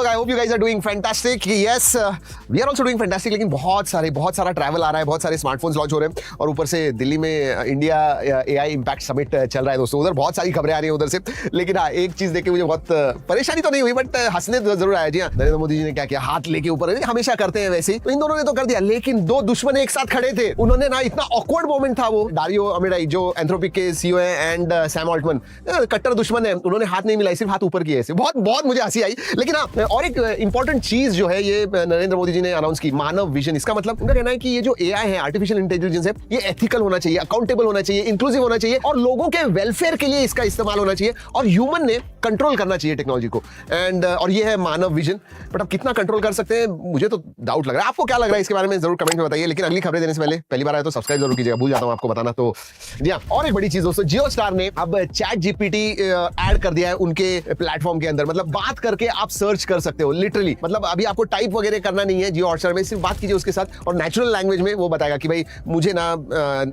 लोग, I hope you guys are doing fantastic. Yes, we are also doing fantastic. लेकिन बहुत सारा travel आ रहा है, बहुत सारे स्मार्टफोन्स लॉन्च हो रहे हैं और ऊपर से दिल्ली में इंडिया एआई इंपैक्ट समिट चल रहा है दोस्तों। उधर बहुत सारी खबरें आ रही है उधर से। लेकिन हाँ, एक चीज देख के मुझे बहुत परेशानी तो नहीं हुई, बट हंसने तो जरूर आया। जी हाँ, नरेंद्र मोदी जी ने क्या किया, हाथ लेके ऊपर, हमेशा करते हैं वैसे ही, तो इन दोनों ने तो कर दिया। लेकिन दो दुश्मन एक साथ खड़े थे, उन्होंने ना, इतना ऑकवर्ड मोमेंट था वो। डारियो अमिराई जो एंथ्रोपिक के सीईओ है एंड सैम ऑल्टमैन, कट्टर दुश्मन है, उन्होंने हाथ नहीं मिलाई, सिर्फ हाथ ऊपर किए ऐसे। बहुत मुझे हंसी आई। लेकिन हाँ, और एक इंपॉर्टेंट चीज जो है ये नरेंद्र मोदी जी ने अनाउंस की, मानव विजन। इसका मतलब उनका कहना है कि ये जो एआई है, आर्टिफिशियल इंटेलिजेंस है, ये एथिकल होना चाहिए, अकाउंटेबल होना चाहिए, इंक्लूसिव होना चाहिए और लोगों के वेलफेयर के लिए इसका इस्तेमाल होना चाहिए और ह्यूमन ने कंट्रोल करना चाहिए टेक्नोलॉजी को। एंड और ये है मानव विजन। बट अब कितना कंट्रोल कर सकते हैं, मुझे तो डाउट लग रहा है। आपको क्या लग रहा है इसके बारे में, जरूर कमेंट में बताइए। लेकिन अगली खबरें देने से पहले पहली बार आए तो सब्सक्राइब जरूर कीजिएगा, भूल जाता हूं आपको बताना। तो जी हाँ, और एक बड़ी चीज दोस्तों, जियो स्टार ने अब चैट जीपीटी ऐड कर दिया है उनके प्लेटफॉर्म के अंदर। मतलब बात करके आप सर्च कर सकते हो लिटरली। मतलब अभी आपको टाइप वगैरह करना नहीं है जियो हॉटस्टार में, सिर्फ बात कीजिए उसके साथ और नेचुरल लैंग्वेज में वो बताएगा कि भाई मुझे ना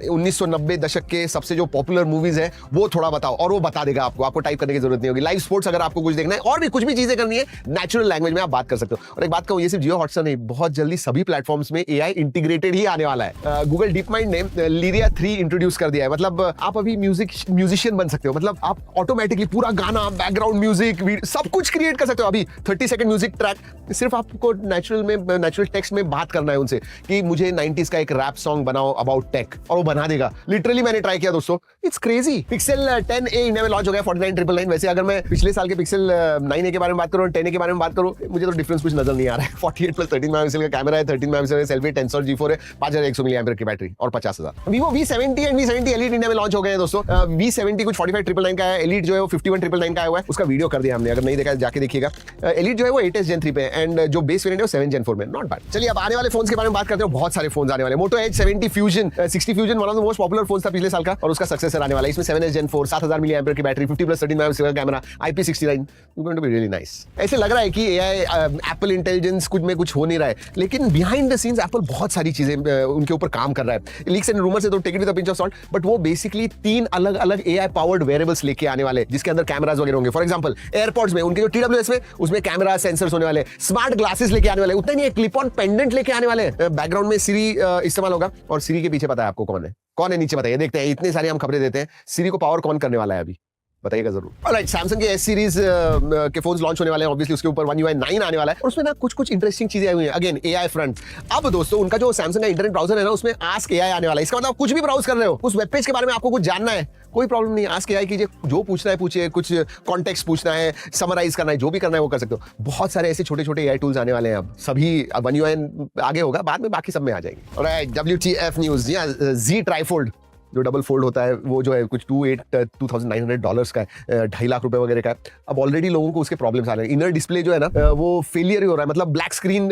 1990 दशक के सबसे जो पॉपुलर मूवीज है वो थोड़ा बताओ, और वो बता देगा आपको। आपको टाइप करने की जरूरत नहीं होगी। लाइव स्पोर्ट्स अगर आपको कुछ देखना है और भी कुछ भी चीजें करनी है, नेचुरल लैंग्वेज में आप बात कर सकते हो। और एक बात कहूं, ये सिर्फ जियो हॉटस्टार नहीं, बहुत जल्दी सभी प्लेटफॉर्म्स में एआई इंटीग्रेटेड ही आने वाला है। गूगल डीप माइंड ने लिरिया 3 इंट्रोड्यूस कर दिया है। मतलब आप अभी म्यूजिशियन बन सकते हो। मतलब आप ऑटोमेटिकली पूरा गाना, बैकग्राउंड म्यूजिक, सब कुछ क्रिएट कर सकते हो। अभी 30 सेकंड म्यूजिक ट्रैक, सिर्फ आपको नेचुरल टेक्स्ट में बात करना है उनसे कि मुझे 90s का एक रैप सॉन्ग बनाओ अबाउट टेक, और वो बना देगा। लिटरली मैंने ट्राई किया दोस्तों, it's crazy. Pixel 10a India में लॉन्च हो गया 49,999। वैसे अगर मैं पिछले साल के पिक्सल 9a के बारे में बात करूं और 10a के बारे में बात करूं, मुझे तो डिफरेंस कुछ नजर नहीं आ रहा है। 48 प्लस 13 मेगापिक्सल का कैमरा है, 13 मेगापिक्सल सेल्फी, टेंसर G4 है, 5100 mAh की बैटरी और 50,000। Vivo V70 and V70 Elite India में लॉन्च हो गए हैं दोस्तों। V70 कुछ 45,999 का है, Elite जो है वो 51,999 का आया हुआ है। उसका वीडियो कर दिया हमने, अगर नहीं देखा जाके देखिएगा। Elite जो है वो 8s Gen 3 पे है एंड जो बेस वेरिएंट है वो 7 Gen 4 में, नॉट बैड। चलिए अब आने वाले फोन्स के बारे में बात करते हैं। बहुत सारे फोन्स आने वाले हैं। Moto Edge 70 Fusion 60 Fusion one of the most popular phones था पिछले साल का, और उसका सक्सेसर आने वाला है। इसमें 7s Gen 4, 7000 mAh की बैटरी, 50 प्लस 13 मेगापिक्सल का camera, IP69, going to be really nice. ऐसे लग रहा है कि एआई एप्पल इंटेलिजेंस कुछ में कुछ हो नहीं रहा है, लेकिन बिहाइंड द सीन्स एप्पल बहुत सारी चीजें उनके ऊपर काम कर रहा है। लीक्स एंड रूमर्स से तो take it with a pinch of salt, but वो बेसिकली 3 अलग अलग एआई पावर्ड वेरिएबल्स लेके आने वाले, जिसके अंदर कैमरास वगैरह होंगे। फॉर एग्जांपल एयरपॉड्स में उनके जो TWS में, उसमें कैमरा सेंसर्स होने वाले, स्मार्ट ग्लासेस लेके आने वाले, उतना नहीं, क्लिप ऑन पेंडेंट लेके आने वाले। बैकग्राउंड में सिरी इस्तेमाल होगा, और सिरी के पीछे पता है आपको कौन है नीचे बताइए, देखते हैं। इतनी सारी हम खबरें देते हैं, सिरी को पावर कौन करने वाला है अभी बताइएगा जरूर। ऑलराइट, सैमसंग के S सीरीज के फोन्स लॉन्च होने वाले हैं। ऑब्वियसली उसके ऊपर One UI 9 आने वाला है, और उसमें ना कुछ इंटरेस्टिंग चीजें आई हुई हैं। Again AI front. अब दोस्तों उनका जो सैमसंग का इंटरनेट ब्राउजर है ना, उसमें आस्क एआई आने वाला है। इसका मतलब कुछ भी ब्राउज कर रहे हो, उस वेब पेज के बारे में आपको कुछ जानना है, कोई प्रॉब्लम नहीं, आस्क एआई कीजिए, जो पूछना है पूछिए, कुछ कॉन्टेक्स्ट पूछना है, समराइज करना है, जो भी करना है वो कर सकते हो। बहुत सारे ऐसे छोटे एआई टूल्स आने वाले हैं। अब सभी One UI आगे होगा, बाद में बाकी सब में आ जाएंगे। Alright, WTF news, Z trifold जो डबल फोल्ड होता है, वो जो है कुछ $2,900 का है, 2.5 लाख रुपए वगैरह का है। अब ऑलरेडी लोगों को उसके प्रॉब्लम्स आ रहे हैं। इनर डिस्प्ले जो है ना, वो फेलियर ही हो रहा है। मतलब ब्लैक स्क्रीन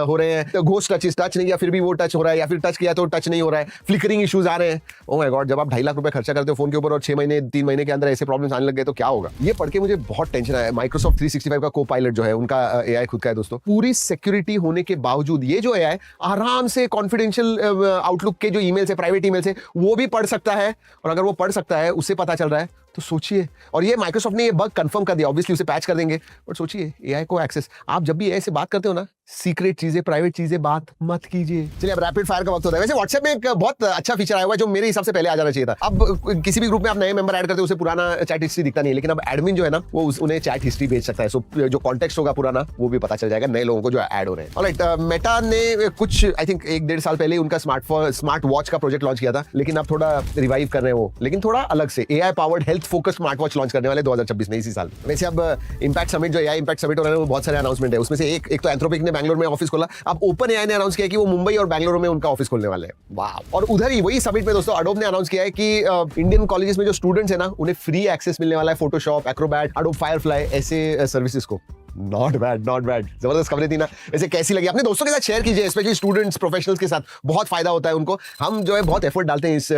हो रहे हैं, घोस्ट टच नहीं किया फिर भी वो टच हो रहा है, या फिर टच किया तो टच नहीं हो रहा है, फ्लिकरिंग इश्यूज आ रहे हैं। ओह माय गॉड, जब आप 2.5 लाख रुपए खर्चा करते हो फोन के ऊपर और 3 महीने के अंदर ऐसे प्रॉब्लम्स आने लग गए तो क्या होगा। ये पढ़ के मुझे बहुत टेंशन आया। माइक्रोसॉफ्ट 365 का को-पायलट जो है, उनका एआई खुद का है दोस्तों। पूरी सिक्योरिटी होने के बावजूद ये जो एआई आराम से कॉन्फिडेंशियल आउटलुक के जो ईमेल्स है, प्राइवेट ईमेल्स है, वो भी पढ़ सकता है। और अगर वो पढ़ सकता है, उससे पता चल रहा है, तो सोचिए। और ये माइक्रोसॉफ्ट ने ये बग कंफर्म कर दिया, ऑब्वियसली उसे पैच कर देंगे, बट सोचिए एआई को एक्सेस, आप जब भी एआई से बात करते हो ना, सीक्रेट चीजें, प्राइवेट चीजें बात मत कीजिए। चलिए अब रैपिड फायर का वक्त होता है। वैसे व्हाट्सएप में एक बहुत अच्छा फीचर आया हुआ है जो मेरे हिसाब से पहले आ जाना चाहिए था। अब किसी भी ग्रुप में आप नए मेंबर ऐड करते हो, उसे पुराना चैट हिस्ट्री दिखता नहीं है, लेकिन अब एडमिन जो है ना, वो उन्हें चैट हिस्ट्री भेज सकता है। सो जो कॉन्टेक्स्ट होगा पुराना, वो भी पता चल जाएगा नए लोगों को जो ऐड हो रहे हैं। ऑलराइट, मेटा ने कुछ आई थिंक 1-1.5 साल पहले उनका स्मार्ट वॉच का प्रोजेक्ट लॉन्च किया था, लेकिन अब थोड़ा रिवाइव कर रहे हैं वो, लेकिन थोड़ा अलग से AI powered health focused smart watch launch करने वाले 2026 में, इसी साल। वैसे अब इंपैक्ट समिट जो एआई इंपैक्ट समिट हो रहा है, वो बहुत सारे अनाउंसमेंट है। उसमें से एक तो एंथ्रोपिक ने बैंगलोर में ऑफिस खोला। अब ओपन एआई ने अनाउंस किया कि वो मुंबई और बैंगलोर में उनका ऑफिस खोलने वाले हैं। वाह। और उधर ही वही समिट में दोस्तों एडोब ने अनाउंस किया है कि इंडियन कॉलेजेस में जो स्टूडेंट्स है ना, उन्हें फ्री एक्सेस मिलने वाला है फोटोशॉप, एक्रोबैट, एडोब फायरफ्लाई ऐसे सर्विसेज को। नॉट बैड, जबरदस्त खबरें थी ना। ऐसे कैसी लगी अपने दोस्तों के साथ शेयर कीजिए, स्पेशली स्टूडेंट्स, प्रोफेशनल्स के साथ बहुत फायदा होता है उनको। हम जो है बहुत एफर्ट डालते हैं इस